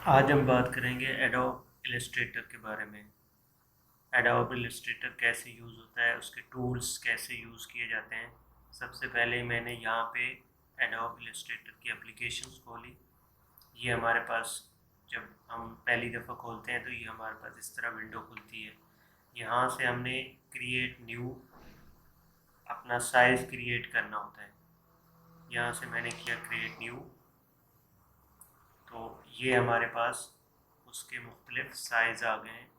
आज हम बात करेंगे एडोब इलस्ट्रेटर के बारे में। एडोब इलस्ट्रेटर कैसे यूज़ होता है, उसके टूल्स कैसे यूज़ किए जाते हैं। सबसे पहले मैंने यहाँ पे एडोब इलस्ट्रेटर की एप्लीकेशंस खोली। ये हमारे पास जब हम पहली दफ़ा खोलते हैं तो ये हमारे पास इस तरह विंडो खुलती है। यहाँ से हमने क्रिएट न्यू अपना साइज़ क्रिएट करना होता है। यहाँ से मैंने किया क्रिएट न्यू, तो ये हमारे पास उसके मुख्तलिफ साइज़ आ गए हैं।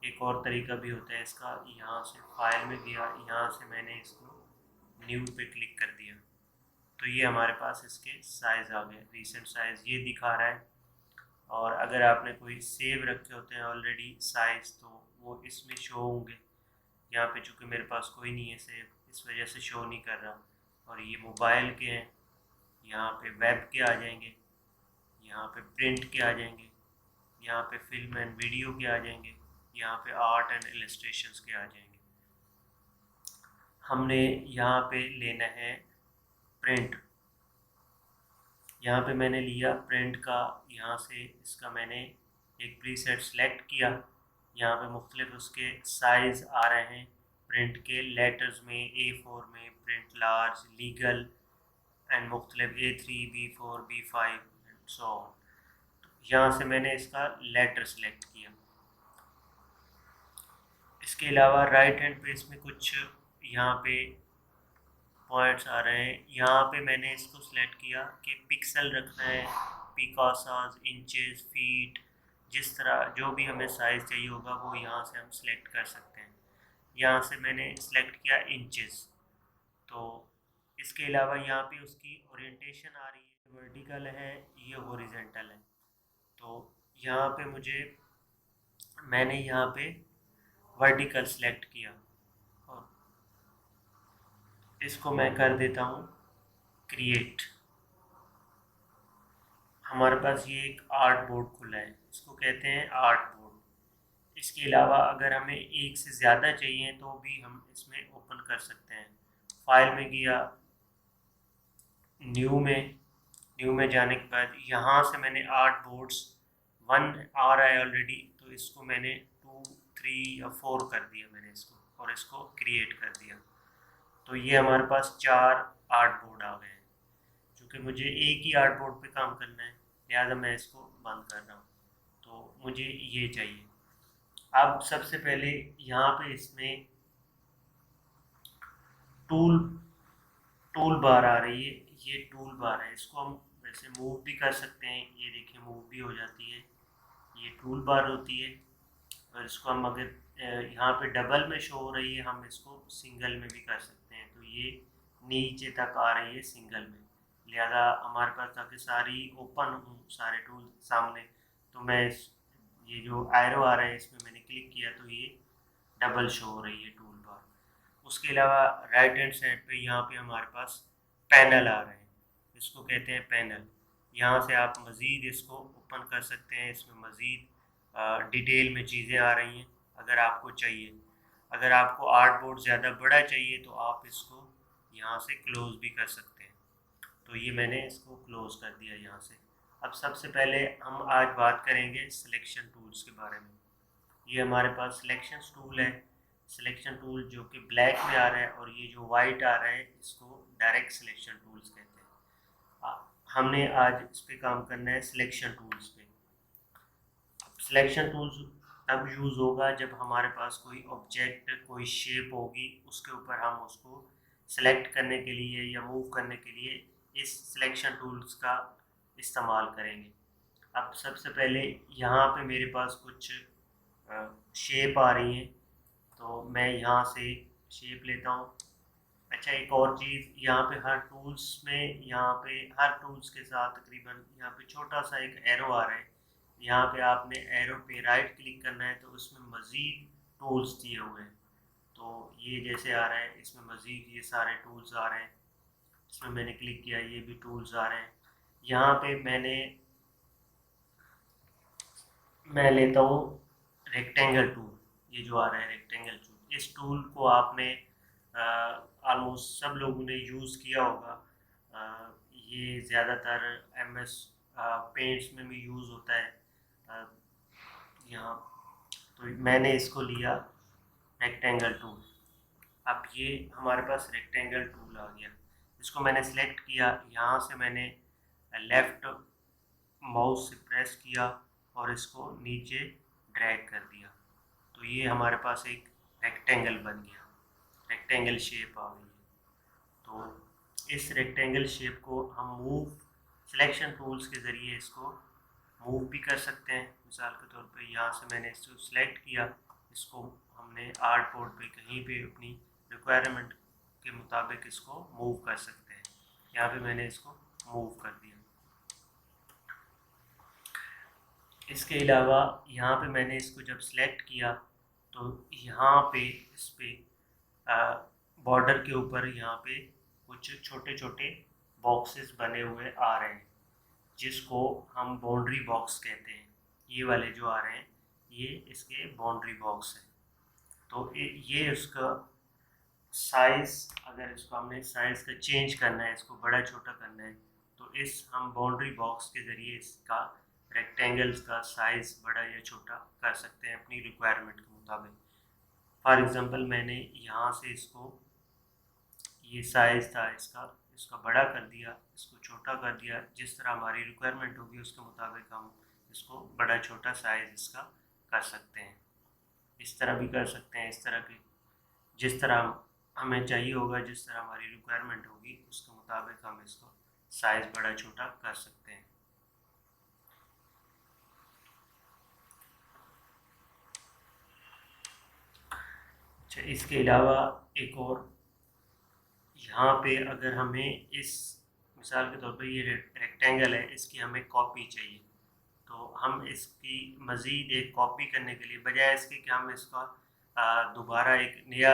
एक और तरीका भी होता है इसका, यहाँ से फाइल में गया, यहाँ से मैंने इसको न्यू पे क्लिक कर दिया, तो ये हमारे पास इसके साइज़ आ गए। रीसेंट साइज़ ये दिखा रहा है, और अगर आपने कोई सेव रखे होते हैं ऑलरेडी साइज़ तो वो इसमें शो होंगे। यहाँ पे चूँकि मेरे पास कोई नहीं है सेव, इस वजह से शो नहीं कर रहा। और ये मोबाइल के हैं, यहाँ पे वेब के आ जाएंगे, यहाँ पे प्रिंट के आ जाएंगे, यहाँ पे फिल्म एंड वीडियो के आ जाएंगे, यहाँ पे आर्ट एंड इलस्ट्रेशंस के आ जाएंगे। हमने यहाँ पे लेना है प्रिंट। यहाँ पे मैंने लिया प्रिंट का, यहाँ से इसका मैंने एक प्रीसेट सेलेक्ट किया। यहाँ पे मुख्तलिफ उसके साइज़ आ रहे हैं प्रिंट के, लेटर्स में A4 में, प्रिंट लार्ज, लीगल एंड मुख्तलिफ A3, B4, B5 and so on. यहाँ से मैंने इसका लेटर सेलेक्ट किया। इसके अलावा राइट हैंड पे इसमें कुछ यहाँ पे पॉइंट्स आ रहे हैं। यहाँ पे मैंने इसको सिलेक्ट किया कि पिक्सल रखना है, पिकासास, इंचेस, फीट, जिस तरह जो भी हमें साइज़ चाहिए होगा वो यहाँ से हम सिलेक्ट कर सकते हैं। यहाँ से मैंने सिलेक्ट किया इंचेस। तो इसके अलावा यहाँ पे उसकी ओरिएंटेशन आ रही है, वर्टिकल है, ये हॉरिजॉन्टल है। तो यहाँ पे मैंने यहाँ पे वर्टिकल सेलेक्ट किया, और इसको मैं कर देता हूँ क्रिएट। हमारे पास ये एक आर्ट बोर्ड खुला है, इसको कहते हैं आर्ट बोर्ड। इसके अलावा अगर हमें एक से ज़्यादा चाहिए तो भी हम इसमें ओपन कर सकते हैं। फाइल में गया, न्यू में जाने के बाद यहाँ से मैंने आर्ट बोर्ड्स 1 आ रहा है ऑलरेडी, तो इसको मैंने 2, 3 या 4 कर दिया मैंने इसको, और इसको क्रिएट कर दिया। तो ये हमारे पास 4 आर्ट बोर्ड आ गए हैं। क्योंकि मुझे एक ही आर्ट बोर्ड पे काम करना है, लिहाजा मैं इसको बंद कर रहा हूँ। तो मुझे ये चाहिए। अब सबसे पहले यहाँ पे इसमें टूल टूल बार आ रही है, ये टूल बार है, इसको हम वैसे मूव भी कर सकते हैं। ये देखिए मूव भी हो जाती है, ये टूल बार होती है। और इसको हम अगर यहाँ पे डबल में शो हो रही है, हम इसको सिंगल में भी कर सकते हैं। तो ये नीचे तक आ रही है सिंगल में, लिहाजा हमारे पास ताकि सारी ओपन हो, सारे टूल सामने। तो ये जो एरो आ रहा है इसमें मैंने क्लिक किया तो ये डबल शो हो रही है टूल बार। उसके अलावा राइट हैंड साइड पे यहाँ पे हमारे पास पैनल आ रहे हैं, इसको कहते हैं पैनल। यहाँ से आप मज़ीद इसको ओपन कर सकते हैं, इसमें मज़ीद डिटेल में चीज़ें आ रही हैं अगर आपको चाहिए। अगर आपको आर्ट बोर्ड ज़्यादा बड़ा चाहिए तो आप इसको यहाँ से क्लोज़ भी कर सकते हैं। तो ये मैंने इसको क्लोज़ कर दिया यहाँ से। अब सबसे पहले हम आज बात करेंगे सिलेक्शन टूल्स के बारे में। ये हमारे पास सिलेक्शन टूल है, सिलेक्शन टूल जो कि ब्लैक में आ रहा है, और ये जो वाइट आ रहा है इसको डायरेक्ट सिलेक्शन टूल्स कहते हैं। हमने आज इस पे काम करना है सिलेक्शन टूल्स पे। सिलेक्शन टूल्स तब यूज़ होगा जब हमारे पास कोई ऑब्जेक्ट, कोई शेप होगी, उसके ऊपर हम उसको सेलेक्ट करने के लिए या मूव करने के लिए इस सिलेक्शन टूल्स का इस्तेमाल करेंगे। अब सबसे पहले यहाँ पे मेरे पास कुछ शेप आ रही हैं, तो मैं यहाँ से शेप लेता हूँ। अच्छा, एक और चीज़, यहाँ पे हर टूल्स में, यहाँ पे हर टूल्स के साथ तकरीबन यहाँ पे छोटा सा एक एरो आ रहा है। यहाँ पे आपने एरो पे राइट क्लिक करना है, तो उसमें मज़ीद टूल्स दिए हुए हैं। तो ये जैसे आ रहा है, इसमें मज़ीद ये सारे टूल्स आ रहे हैं। इसमें मैंने क्लिक किया, ये भी टूल्स आ रहे हैं। यहाँ पे मैं लेता हूँ रेक्टेंगल टूल। ये जो आ रहा है रेक्टेंगल टूल, इस टूल को आपने ऑलमोस्ट सब लोगों ने यूज़ किया होगा। ये ज़्यादातर MS पेंट्स में भी यूज़ होता है। यहाँ तो मैंने इसको लिया रेक्टेंगल टूल। अब ये हमारे पास रेक्टेंगल टूल आ गया, इसको मैंने सेलेक्ट किया, यहाँ से मैंने लेफ़्ट माउस से प्रेस किया और इसको नीचे ड्रैग कर दिया, तो ये हमारे पास एक रेक्टेंगल बन गया, रेक्टेंगल शेप आ गई है। तो इस रेक्टेंगल शेप को हम मूव सिलेक्शन टूल्स के ज़रिए इसको मूव भी कर सकते हैं। मिसाल के तौर पे यहाँ से मैंने इसको सिलेक्ट किया, इसको हमने आर्ट बोर्ड पे कहीं पे अपनी रिक्वायरमेंट के मुताबिक इसको मूव कर सकते हैं। यहाँ पे मैंने इसको मूव कर दिया। इसके अलावा यहाँ पे मैंने इसको जब सिलेक्ट किया तो यहाँ पे इस पे बॉर्डर के ऊपर यहाँ पे कुछ छोटे छोटे बॉक्सेस बने हुए आ रहे हैं, जिसको हम बाउंड्री बॉक्स कहते हैं। ये वाले जो आ रहे हैं ये इसके बाउंड्री बॉक्स हैं। तो ये उसका साइज़, अगर इसको हमने साइज़ का चेंज करना है, इसको बड़ा छोटा करना है, तो इस हम बाउंड्री बॉक्स के ज़रिए इसका रेक्टेंगल्स का साइज़ बड़ा या छोटा कर सकते हैं अपनी रिक्वायरमेंट के मुताबिक। फॉर एग्ज़ाम्पल मैंने यहाँ से इसको, ये साइज़ था इसका, इसका बड़ा कर दिया, इसको छोटा कर दिया, जिस तरह हमारी रिक्वायरमेंट होगी उसके मुताबिक हम इसको बड़ा छोटा साइज़ इसका कर सकते हैं। इस तरह भी कर सकते हैं, इस तरह के जिस तरह हमें चाहिए होगा, जिस तरह हमारी रिक्वायरमेंट होगी उसके मुताबिक हम इसको साइज़ बड़ा छोटा कर सकते हैं। अच्छा, इसके अलावा एक और, यहाँ पे अगर हमें इस मिसाल के तौर पे ये रेक्टेंगल है, इसकी हमें कॉपी चाहिए, तो हम इसकी मज़ीद एक कॉपी करने के लिए बजाय इसके कि हम इसका दोबारा एक नया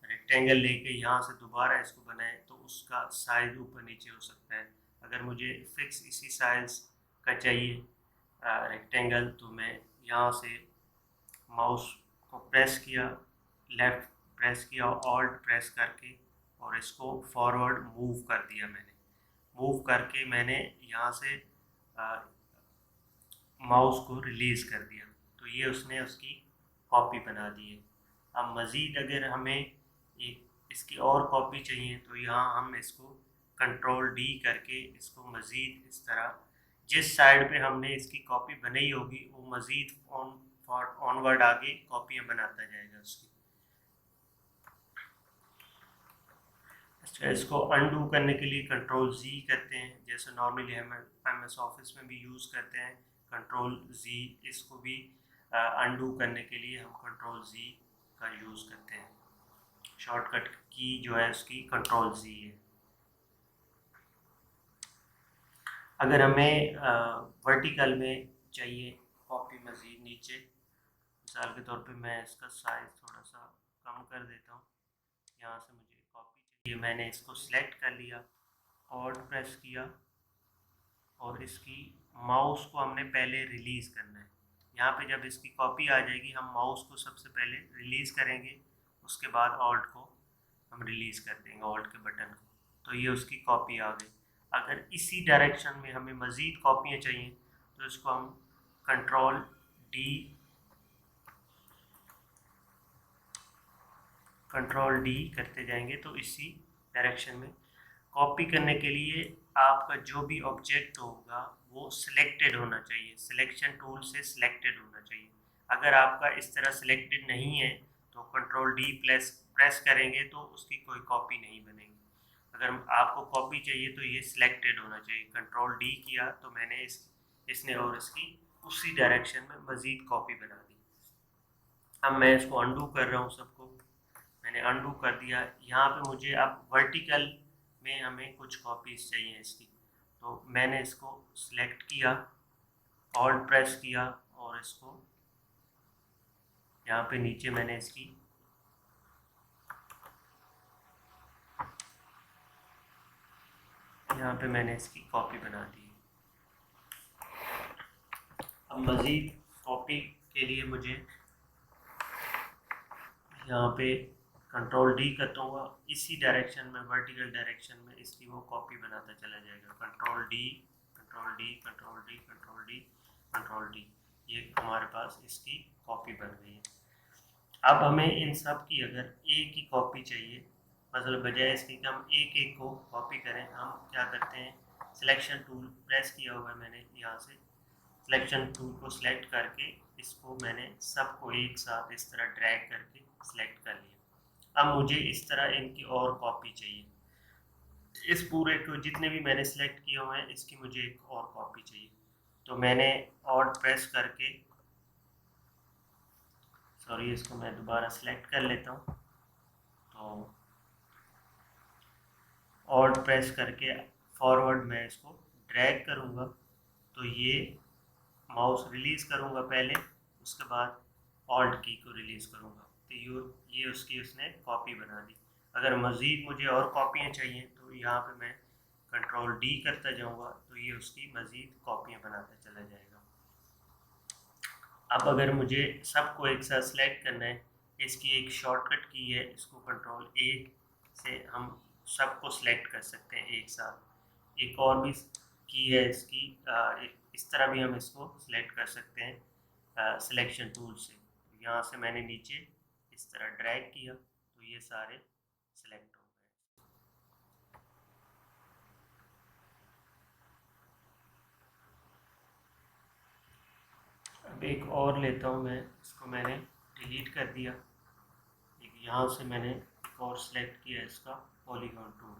रेक्टेंगल लेके यहाँ से दोबारा इसको बनाएं, तो उसका साइज़ ऊपर नीचे हो सकता है। अगर मुझे फिक्स इसी साइज़ का चाहिए रेक्टेंगल, तो मैं यहाँ से माउस को प्रेस किया, लेफ़्ट प्रेस किया, ऑल्ट प्रेस करके और इसको फॉरवर्ड मूव कर दिया। मैंने मूव करके मैंने यहाँ से माउस को रिलीज़ कर दिया, तो ये उसने उसकी कॉपी बना दी है। अब मज़ीद अगर हमें एक इसकी और कॉपी चाहिए, तो यहाँ हम इसको कंट्रोल डी करके इसको मज़ीद इस तरह जिस साइड पे हमने इसकी कॉपी बनाई होगी वो मज़ीद ऑनवर्ड आगे कॉपियाँ बनाता जाएगा उसकी। अच्छा, इसको अनडू करने के लिए कंट्रोल जी करते हैं, जैसे नॉर्मली हम MS ऑफिस में भी यूज़ करते हैं कंट्रोल जी। इसको भी अनडू करने के लिए हम कंट्रोल जी का यूज़ करते हैं। शॉर्टकट की जो है उसकी कंट्रोल जी है। अगर हमें वर्टिकल में चाहिए कॉपी मज़ीद नीचे, मिसाल के तौर पे मैं इसका साइज़ थोड़ा सा कम कर देता हूँ। यहाँ से मुझे कॉपी चाहिए, मैंने इसको सिलेक्ट कर लिया, ऑल्ट प्रेस किया और इसकी माउस को हमने पहले रिलीज़ करना है। यहाँ पे जब इसकी कॉपी आ जाएगी, हम माउस को सबसे पहले रिलीज़ करेंगे, उसके बाद ऑल्ट को हम रिलीज़ कर देंगे, ऑल्ट के बटन को, तो ये उसकी कॉपी आ गई। अगर इसी डायरेक्शन में हमें मज़ीद कॉपियाँ चाहिए, तो इसको हम कंट्रोल डी करते जाएंगे, तो इसी डायरेक्शन में कॉपी करने के लिए आपका जो भी ऑब्जेक्ट होगा वो सिलेक्टेड होना चाहिए, सिलेक्शन टूल से सिलेक्टेड होना चाहिए। अगर आपका इस तरह सिलेक्टेड नहीं है तो कंट्रोल डी प्रेस करेंगे तो उसकी कोई कॉपी नहीं बनेगी। अगर आपको कॉपी चाहिए तो ये सिलेक्टेड होना चाहिए। कंट्रोल डी किया तो मैंने इसने और इसकी उसी डायरेक्शन में मज़ीद कॉपी बना दी। अब मैं इसको अनडू कर रहा हूँ, सबको मैंने अनडू कर दिया। यहाँ पे मुझे अब वर्टिकल में हमें कुछ कॉपीज चाहिए इसकी, तो मैंने इसको सिलेक्ट किया, ऑल्ट प्रेस किया और इसको यहाँ पे नीचे मैंने इसकी यहाँ पे मैंने इसकी कॉपी बना दी। अब मज़ीद कॉपी के लिए मुझे यहाँ पे कंट्रोल डी करूँगा, इसी डायरेक्शन में वर्टिकल डायरेक्शन में इसकी वो कॉपी बनाता चला जाएगा। Control D control D control D control D, control D, ये हमारे पास इसकी कॉपी बन गई है। अब हमें इन सब की अगर एक ही कॉपी चाहिए, मतलब बजाय इसके कि हम एक एक को कॉपी करें, हम क्या करते हैं, सिलेक्शन टूल प्रेस किया हुआ है मैंने, यहाँ से सिलेक्शन टूल को सिलेक्ट करके इसको मैंने सबको एक साथ इस तरह ड्रैग करके सिलेक्ट कर लिया। अब मुझे इस तरह इनकी और कॉपी चाहिए, इस पूरे को जितने भी मैंने सिलेक्ट किए हुए हैं इसकी मुझे एक और कॉपी चाहिए। तो मैंने ऑल्ट प्रेस करके, सॉरी इसको मैं दोबारा सिलेक्ट कर लेता हूँ, तो ऑल्ट प्रेस करके फॉरवर्ड मैं इसको ड्रैग करूँगा, तो ये माउस रिलीज़ करूँगा पहले, उसके बाद ऑल्ट की को रिलीज़ करूँगा, तो ये उसकी उसने कॉपी बना दी। अगर मज़ीद मुझे और कॉपियाँ चाहिए तो यहाँ पे मैं कंट्रोल डी करता जाऊँगा, तो ये उसकी मज़ीद कॉपियाँ बनाता चला जाएगा। अब अगर मुझे सबको एक साथ सेलेक्ट करना है, इसकी एक शॉर्टकट की है, इसको कंट्रोल ए से हम सबको सिलेक्ट कर सकते हैं एक साथ। एक और भी की है इसकी, इस तरह भी हम इसको सिलेक्ट कर सकते हैं सिलेक्शन टूल से। यहाँ से मैंने नीचे इस तरह ड्रैग किया तो ये सारे सिलेक्ट हो गए। अब एक और लेता हूँ मैं, इसको मैंने डिलीट कर दिया। एक यहाँ से मैंने एक और सिलेक्ट किया इसका पॉलीगॉन टूल,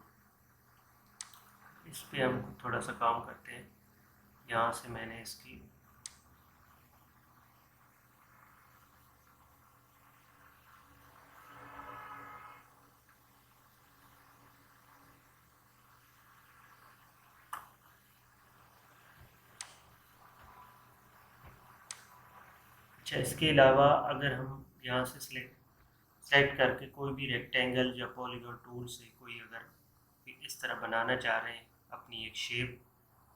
इस पे हम थोड़ा सा काम करते हैं। यहाँ से मैंने इसकी अच्छा, इसके अलावा अगर हम यहाँ से सेलेक्ट करके कोई भी रेक्टेंगल या पॉलीगॉन टूल से कोई अगर इस तरह बनाना चाह रहे हैं अपनी एक शेप,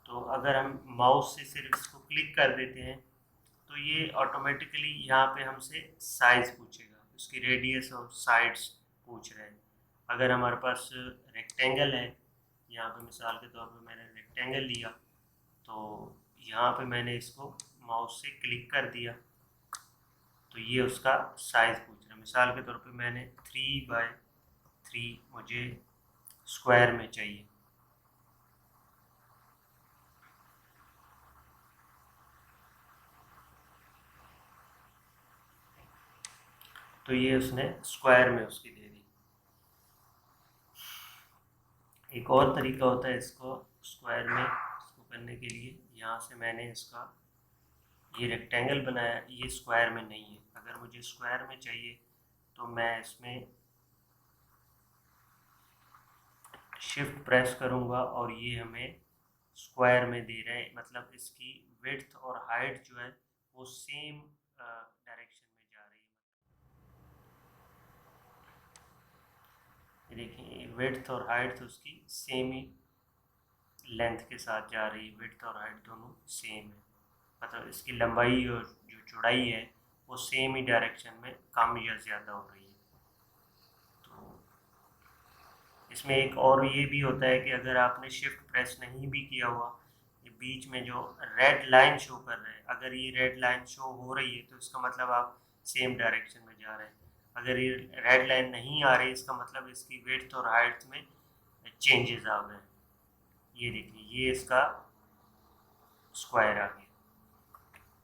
तो अगर हम माउस से सिर्फ इसको क्लिक कर देते हैं तो ये ऑटोमेटिकली यहाँ पे हमसे साइज़ पूछेगा, उसकी रेडियस और साइड्स पूछ रहे हैं। अगर हमारे पास रेक्टेंगल है, यहाँ पे मिसाल के तौर पे मैंने रेक्टेंगल लिया, तो यहाँ पे मैंने इसको माउस से क्लिक कर दिया तो ये उसका साइज़ पूछ रहा है। मिसाल के तौर पे मैंने 3x3 मुझे स्क्वायर में चाहिए, तो ये उसने स्क्वायर में उसकी दे दी। एक और तरीका होता है इसको स्क्वायर में इसको करने के लिए, यहाँ से मैंने इसका ये रेक्टेंगल बनाया, ये स्क्वायर में नहीं है। अगर मुझे स्क्वायर में चाहिए तो मैं इसमें शिफ्ट प्रेस करूँगा और ये हमें स्क्वायर में दे रहे हैं, मतलब इसकी विड्थ और हाइट जो है वो सेम डायरेक्शन में जा रही है। देखिए विड्थ और हाइट तो उसकी सेम ही लेंथ के साथ जा रही है, विड्थ और हाइट दोनों सेम है, मतलब इसकी लंबाई और जो चौड़ाई है वो सेम ही डायरेक्शन में कम या ज़्यादा हो रही है। तो इसमें एक और ये भी होता है कि अगर आपने शिफ्ट प्रेस नहीं भी किया हुआ, ये बीच में जो रेड लाइन शो कर रहे हैं, अगर ये रेड लाइन शो हो रही है तो इसका मतलब आप सेम डायरेक्शन में जा रहे हैं। अगर ये रेड लाइन नहीं आ रही, इसका मतलब इसकी विड्थ और हाइट में चेंजेस आ गए। ये देखिए ये इसका स्क्वायर आ गया,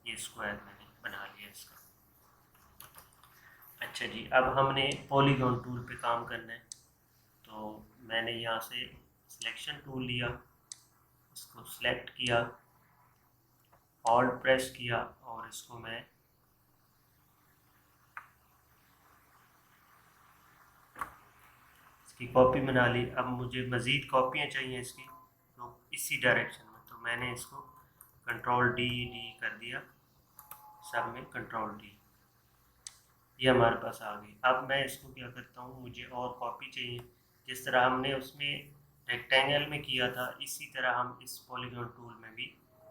ये स्क्वायर मैंने बना लिया इसका। अच्छा जी, अब हमने पॉलीगॉन टूल पे काम करना है, तो मैंने यहाँ से सिलेक्शन टूल लिया, इसको सिलेक्ट किया, ऑल्ट प्रेस किया और इसको मैं इसकी कॉपी बना ली। अब मुझे मज़ीद कॉपियाँ चाहिए इसकी, तो इसी डायरेक्शन में, तो मैंने इसको कंट्रोल डी डी कर दिया, सब में कंट्रोल डी, ये हमारे पास आ गई। अब मैं इसको क्या करता हूँ, मुझे और कॉपी चाहिए, जिस तरह हमने उसमें रेक्टेंगल में किया था इसी तरह हम इस पॉलीगॉन टूल में भी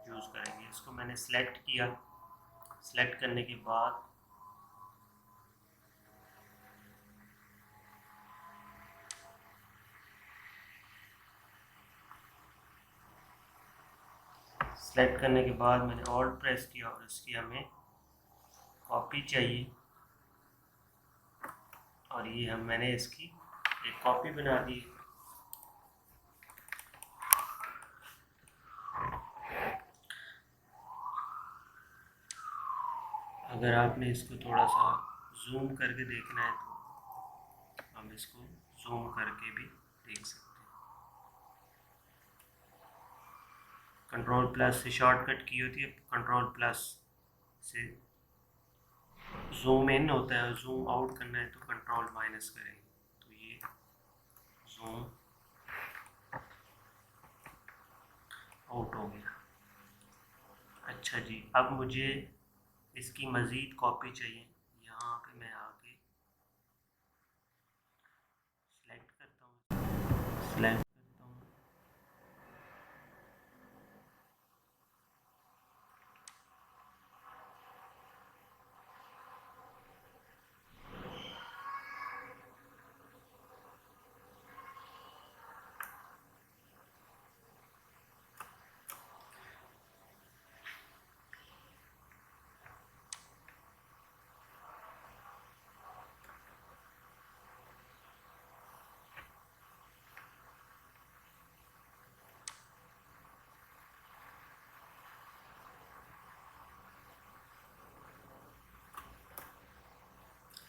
यूज़ करेंगे। इसको मैंने सेलेक्ट किया, सेलेक्ट करने के बाद सेलेक्ट करने के बाद मैंने ऑल्ट प्रेस किया और इसकी हमें कॉपी चाहिए, और ये मैंने इसकी एक कॉपी बना दी। अगर आपने इसको थोड़ा सा जूम करके देखना है तो हम इसको जूम करके भी देख सकते हैं। कंट्रोल प्लस से शॉर्टकट की होती है, कंट्रोल प्लस से जूम इन होता है, जूम आउट करना है तो कंट्रोल माइनस करेंगे, तो ये जूम आउट हो गया। अच्छा जी, अब मुझे इसकी मज़ीद कॉपी चाहिए। यहाँ पे मैं आके सेलेक्ट करता हूँ, सेलेक्ट करता हूँ,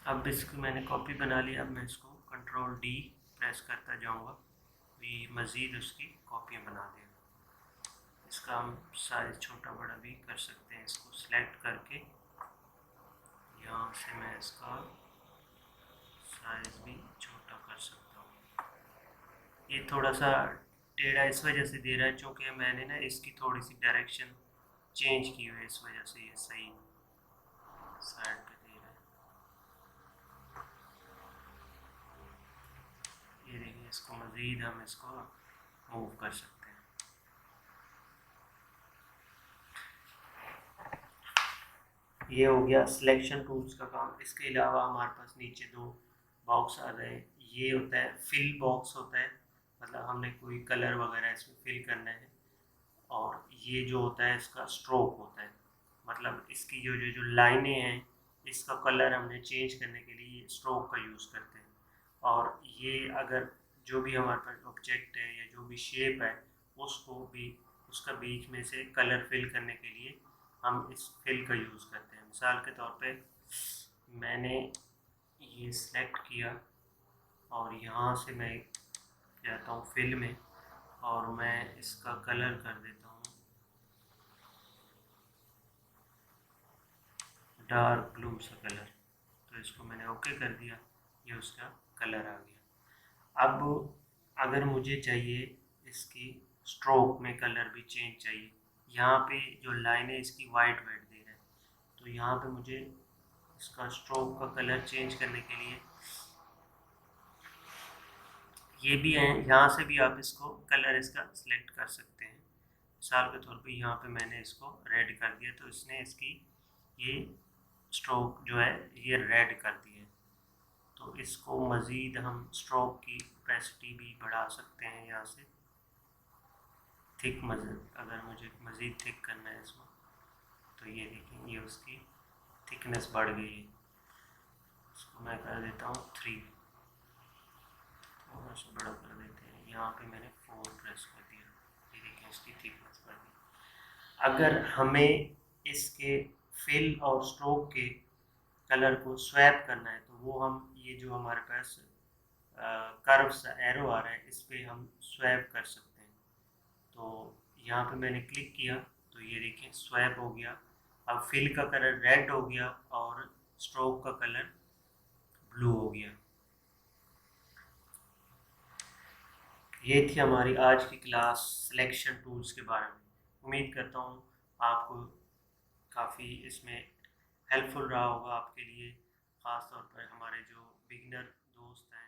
अब इसको मैंने कॉपी बना लिया। अब मैं इसको कंट्रोल डी प्रेस करता जाऊँगा, ये मज़ीद उसकी कॉपियाँ बना देगा। इसका हम साइज़ छोटा बड़ा भी कर सकते हैं। इसको सिलेक्ट करके यहाँ से मैं इसका साइज़ भी छोटा कर सकता हूँ। ये थोड़ा सा टेढ़ा इस वजह से दे रहा है क्योंकि मैंने ना इसकी थोड़ी सी डायरेक्शन चेंज की हुई है, इस वजह से ये सही साइड पे दे रहा है। ये देखिए, इसको मज़ीद हम इसको मूव कर सकते हैं। ये हो गया सिलेक्शन टूल्स का काम। इसके अलावा हमारे पास नीचे दो बॉक्स आ रहे हैं। ये होता है फिल बॉक्स होता है, मतलब हमने कोई कलर वगैरह इसमें फिल करना है। और ये जो होता है इसका स्ट्रोक होता है, मतलब इसकी जो जो जो लाइनें हैं इसका कलर हमने चेंज करने के लिए स्ट्रोक का यूज़ करते हैं। और ये अगर जो भी हमारे पास ऑब्जेक्ट है या जो भी शेप है उसको भी उसका बीच में से कलर फिल करने के लिए हम इस फिल का यूज़ करते हैं। मिसाल के तौर पे मैंने ये सिलेक्ट किया और यहाँ से मैं जाता हूँ फिल में और मैं इसका कलर कर देता हूँ डार्क ब्लू सा कलर। तो इसको मैंने ओके कर दिया, ये उसका कलर आ गया। अब अगर मुझे चाहिए इसकी स्ट्रोक में कलर भी चेंज चाहिए, यहाँ पे जो लाइन है इसकी वाइट वाइट दे रहा है, तो यहाँ पे मुझे इसका स्ट्रोक का कलर चेंज करने के लिए ये भी है, यहाँ से भी आप इसको कलर इसका सिलेक्ट कर सकते हैं। मिसाल के तौर पे यहाँ पे मैंने इसको रेड कर दिया तो इसने इसकी ये स्ट्रोक जो है ये रेड कर दी है। तो इसको मज़ीद हम स्ट्रोक की ओपेसिटी भी बढ़ा सकते हैं यहाँ से। थिक अगर मुझे मज़ीद थिक करना है इसको तो ये देखिए ये उसकी थिकनेस बढ़ गई है। इसको मैं कर देता हूँ 3, थोड़ा सा बड़ा कर देते हैं। यहाँ पे मैंने 4 प्रेस कर दिया, ये देखिए इसकी थिकनेस बढ़ गई। अगर हमें इसके फिल और स्ट्रोक के कलर को स्वैप करना है तो वो हम ये जो हमारे पास कर्व सा एरो आ रहा है इस पर हम स्वैप कर सकते हैं। तो यहाँ पे मैंने क्लिक किया तो ये देखिए स्वैप हो गया। अब फिल का कलर रेड हो गया और स्ट्रोक का कलर ब्लू हो गया। ये थी हमारी आज की क्लास सिलेक्शन टूल्स के बारे में। उम्मीद करता हूँ आपको काफ़ी इसमें हेल्पफुल रहा होगा आपके लिए, ख़ास तौर पर हमारे जो बिगिनर दोस्त हैं।